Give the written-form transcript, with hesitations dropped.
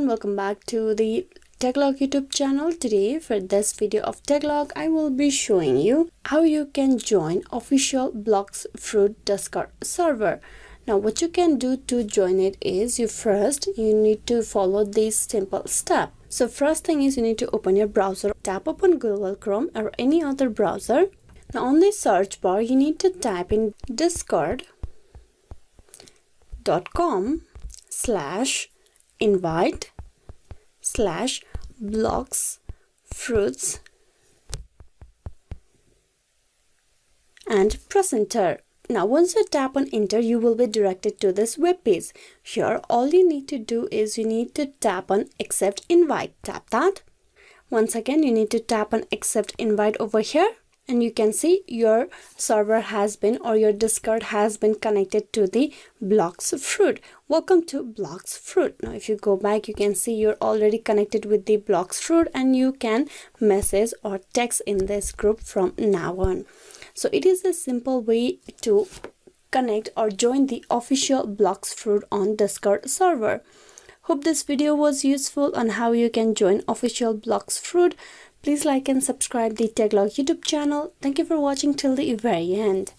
welcome back to the Techlog YouTube channel. Today for this video of Techlog, I will be showing you how you can join official Blox Fruit Discord server. Now what you can do to join it is you need to follow this simple step. So first thing is you need to open your browser, tap open Google Chrome or any other browser. Now on the search bar you need to type in discord.com/invite/Blox Fruits and press enter. Now once you tap on enter, you will be directed to this web page. Here all you need to do is you need to tap on accept invite. Tap that. Once again you need to tap on accept invite over here, and you can see your server has been, or your Discord has been connected to the Blox Fruit. Welcome to Blox Fruit. Now if you go back, you can see you're already connected with the Blox Fruit and you can message or text in this group from now on. So it is a simple way to connect or join the official Blox Fruit on Discord server. Hope this video was useful on how you can join official Blox Fruit. Please like and subscribe the Techlog YouTube channel. Thank you for watching till the very end.